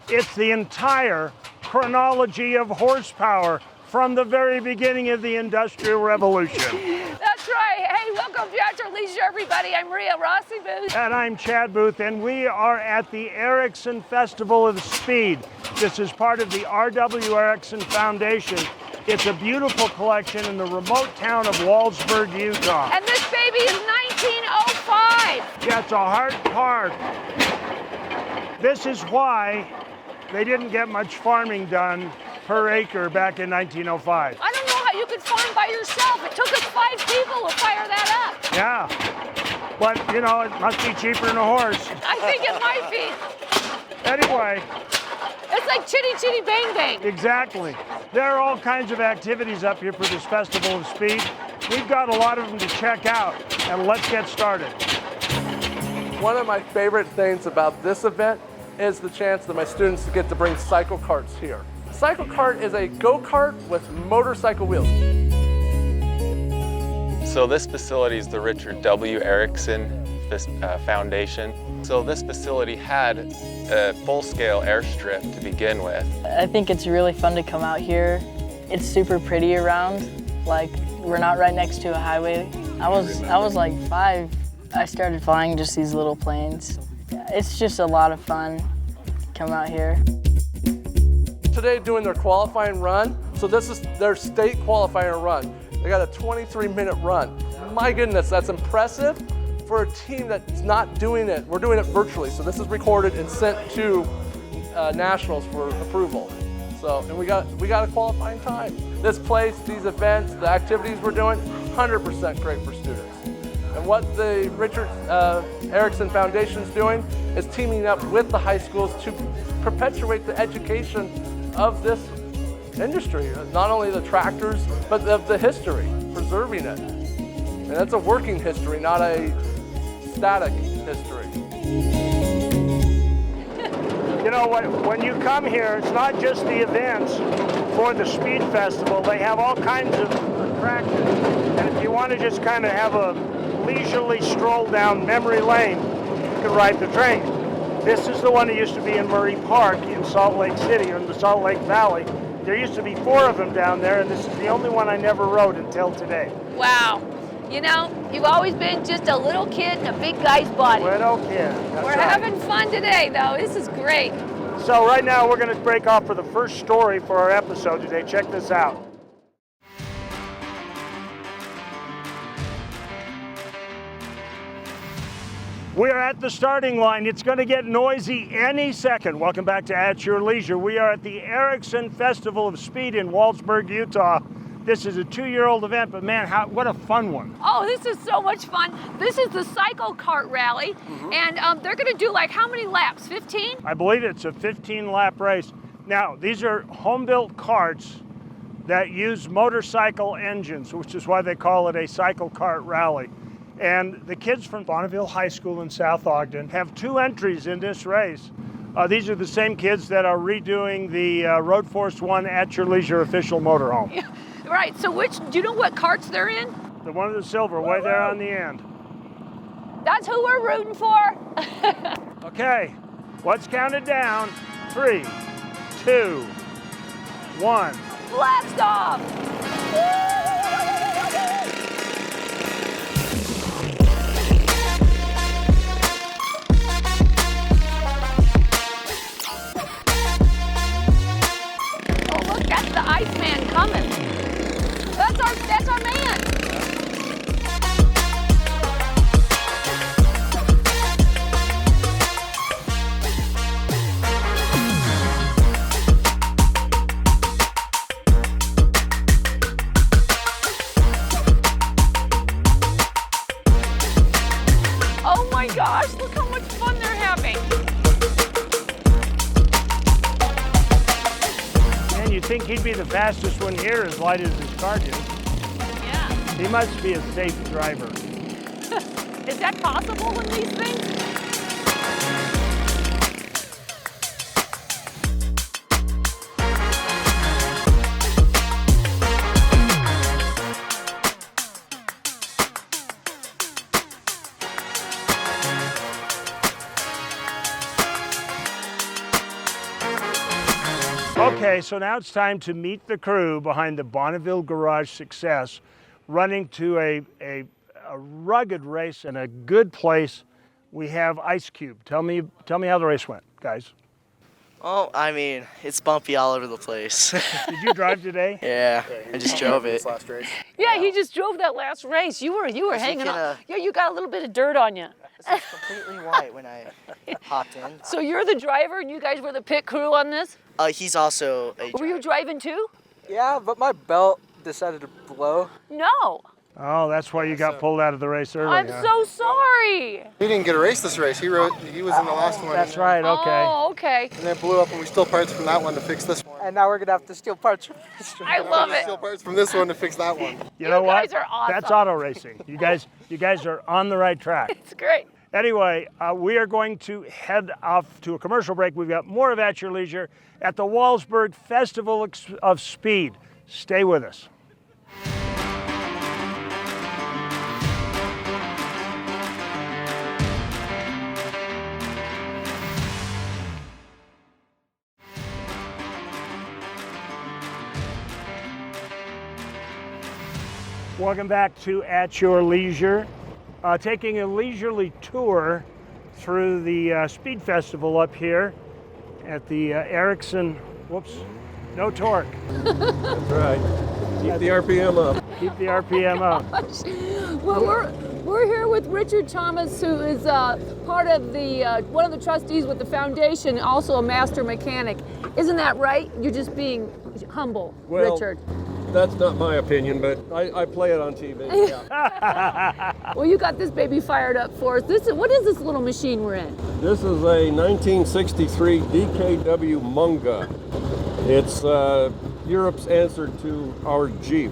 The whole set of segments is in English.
It's the entire chronology of horsepower from the very beginning of the Industrial Revolution. That's right. Hey, welcome to At Your Leisure, everybody. I'm Maria Rossi Booth. And I'm Chad Booth, and we are at the Ericsson Festival of Speed. This is part of the R.W. Ericsson Foundation. It's a beautiful collection in the remote town of Wallsburg, Utah. And this baby is 1905. Yeah, it's a hard part. This is why they didn't get much farming done per acre back in 1905. I don't know how you could farm by yourself. It took us 5 people to fire that up. Yeah, but you know, it must be cheaper than a horse. I think it might be. Anyway. It's like chitty chitty bang bang. Exactly. There are all kinds of activities up here for this Festival of Speed. We've got a lot of them to check out, and let's get started. One of my favorite things about this event is the chance that my students get to bring cycle carts here. A cycle cart is a go-kart with motorcycle wheels. So this facility is the Richard W. Ericsson Foundation. So this facility had a full-scale airstrip to begin with. I think it's really fun to come out here. It's super pretty around. Like, we're not right next to a highway. I was like 5. I started flying just these little planes. It's just a lot of fun to come out here. Today doing their qualifying run. So this is their state qualifying run. They got a 23-minute run. My goodness, that's impressive for a team that's not doing it. We're doing it virtually. So this is recorded and sent to nationals for approval. So, and we got a qualifying time. This place, these events, the activities we're doing, 100% great for students. And what the Richard Ericsson Foundation is doing is teaming up with the high schools to perpetuate the education of this industry. Not only the tractors, but of the history, preserving it. And that's a working history, not a static history. You know, when you come here, it's not just the events for the Speed Festival. They have all kinds of attractions. And if you want to just kind of have a leisurely stroll down memory lane, you can ride the train. This is the one that used to be in Murray Park in Salt Lake City, or in the Salt Lake Valley. There used to be 4 of them down there, and this is the only one I never rode until today. Wow. You know, you've always been just a little kid in a big guy's body. Little kid. That's We're right. having fun today, though. This is great. So right now we're going to break off for the first story for our episode today. Check this out. We're at the starting line. It's going to get noisy any second. Welcome back to At Your Leisure. We are at the Ericsson Festival of Speed in Wallsburg, Utah. This is a 2-year-old event, but man, what a fun one. Oh, this is so much fun. This is the cycle cart rally, and they're going to do like how many laps, 15? I believe it's a 15-lap race. Now, these are home-built carts that use motorcycle engines, which is why they call it a cycle cart rally. And the kids from Bonneville High School in South Ogden have 2 entries in this race. These are the same kids that are redoing the Road Force One At Your Leisure official motorhome. Yeah, right, so do you know what carts they're in? The one with the silver, way there on the end. That's who we're rooting for. Okay, let's count it down. 3, 2, 1. Blast off! The Iceman coming. That's our man. Oh my gosh, look how much fun they're having. You'd think he'd be the fastest one here, as light as his cart is. Yeah. He must be a safe driver. Is that possible in these things? Okay, so now it's time to meet the crew behind the Bonneville Garage success, running to a rugged race and a good place. We have Ice Cube. Tell me how the race went, guys. Oh, I mean, it's bumpy all over the place. Did you drive today? Yeah, I just drove it. Yeah, he just drove that last race. You were hanging on. Yeah, you got a little bit of dirt on you. This was completely white when I hopped in. So you're the driver and you guys were the pit crew on this? He's also a Were you driving too? Yeah, but my belt decided to blow. No. Oh, that's why you got pulled out of the race early. I'm so sorry. He didn't get a race this race. He was in the last one. That's right, okay. Oh, okay. And then blew up, and we stole parts from that one to fix this one. And now we're gonna have to steal parts from this one. I love it. Steal parts from this one to fix that one. You know what? guys are awesome. That's auto racing. You guys are on the right track. It's great. Anyway, we are going to head off to a commercial break. We've got more of At Your Leisure at the Wallsburg Festival of Speed. Stay with us. Welcome back to At Your Leisure. Taking a leisurely tour through the Speed Festival up here at the Ericsson, no torque. That's right. Keep the RPM up. Keep the RPM up. Well, we're here with Richard Thomas, who is part of the one of the trustees with the foundation, also a master mechanic. Isn't that right? You're just being humble, Well, Richard. That's not my opinion, but I play it on TV. Yeah. Well, you got this baby fired up for us. What is this little machine we're in? This is a 1963 DKW Munga. It's Europe's answer to our Jeep,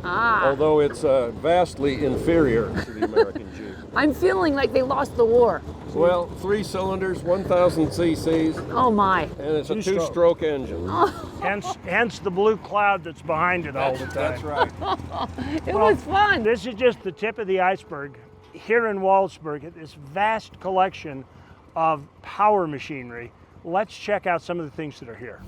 although it's vastly inferior to the American Jeep. I'm feeling like they lost the war. Well, 3 cylinders, 1,000 cc's, Oh my. and it's a two-stroke engine. Hence the blue cloud that's behind it all the time. That's right. It was fun. This is just the tip of the iceberg. Here in Wallsburg, at this vast collection of power machinery. Let's check out some of the things that are here.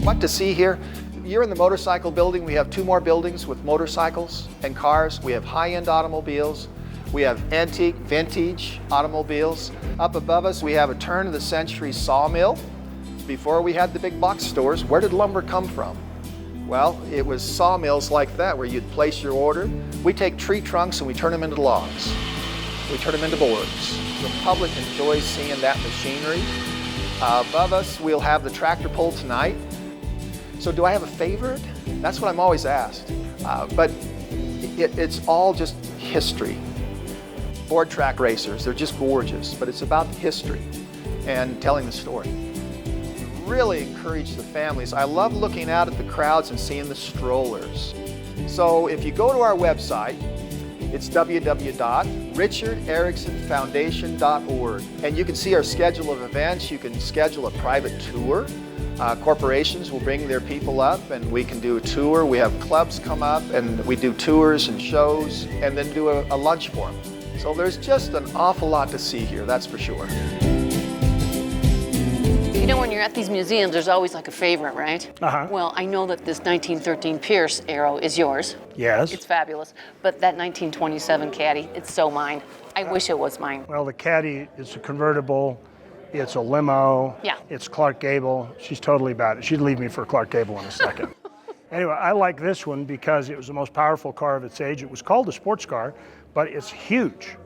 What to see here? You're in the motorcycle building. We have 2 more buildings with motorcycles and cars. We have high-end automobiles. We have antique, vintage automobiles. Up above us, we have a turn-of-the-century sawmill. Before we had the big box stores, where did lumber come from? Well, it was sawmills like that where you'd place your order. We take tree trunks and we turn them into logs. We turn them into boards. The public enjoys seeing that machinery. Above us, we'll have the tractor pull tonight. So do I have a favorite? That's what I'm always asked. But it's all just history. Board track racers, they're just gorgeous, but it's about history and telling the story. Really encourage the families. I love looking out at the crowds and seeing the strollers. So if you go to our website, it's www.richardericksonfoundation.org, and you can see our schedule of events. You can schedule a private tour. Corporations will bring their people up and we can do a tour. We have clubs come up and we do tours and shows and then do a lunch for them. So there's just an awful lot to see here, that's for sure. You know, when you're at these museums, there's always like a favorite, right? Uh-huh. Well, I know that this 1913 Pierce Arrow is yours. Yes. It's fabulous. But that 1927 Caddy, it's so mine. I wish it was mine. Well, the Caddy is a convertible. It's a limo. Yeah. It's Clark Gable. She's totally about it. She'd leave me for Clark Gable in a second. Anyway, I like this one because it was the most powerful car of its age. It was called a sports car, but it's huge.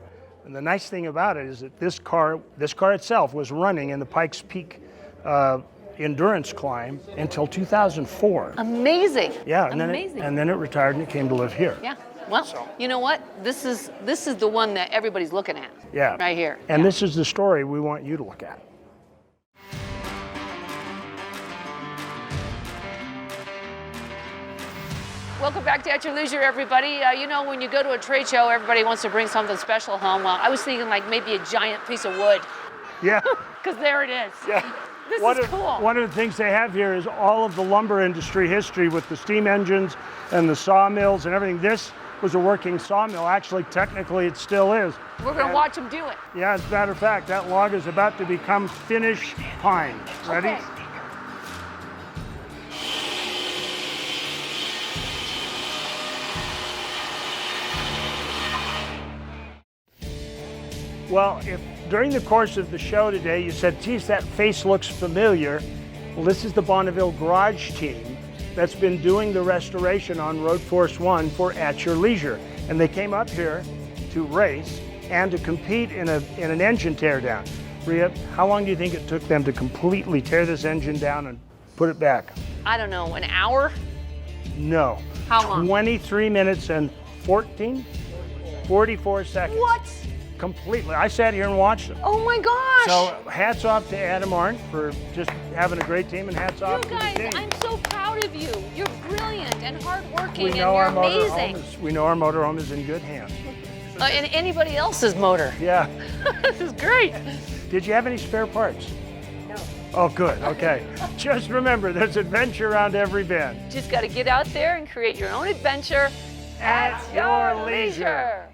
And the nice thing about it is that this car itself was running in the Pikes Peak endurance climb until 2004. Amazing. Yeah, and Amazing. then it retired and it came to live here. Yeah. Well, you know what? This is the one that everybody's looking at. Yeah. Right here. And Yeah. this is the story we want you to look at. Welcome back to At Your Leisure, everybody. You know, when you go to a trade show, everybody wants to bring something special home. Well, I was thinking like maybe a giant piece of wood. Yeah. Because there it is. Yeah. This One is of- cool. One of the things they have here is all of the lumber industry history with the steam engines and the sawmills and everything. This was a working sawmill. Actually, technically, it still is. We're going to watch him do it. Yeah, as a matter of fact, that log is about to become finished pine. Ready? Okay. Well, if during the course of the show today you said, geez, that face looks familiar, well, this is the Bonneville Garage team that's been doing the restoration on Road Force 1 for At Your Leisure. And they came up here to race and to compete in an engine teardown. Rhea, how long do you think it took them to completely tear this engine down and put it back? I don't know, an hour? No. How long? 23 minutes and 44 seconds. What? Completely. I sat here and watched them. Oh my gosh! So hats off to Adam Arndt for just having a great team, and hats off You to the guys, team. I'm so proud of you. You're brilliant and hardworking, We and know you're our amazing. we know our motorhome is in good hands. And anybody else's motor. Yeah. This is great. Did you have any spare parts? No. Oh, good. Okay. Just remember, there's adventure around every bend. Just got to get out there and create your own adventure At your leisure.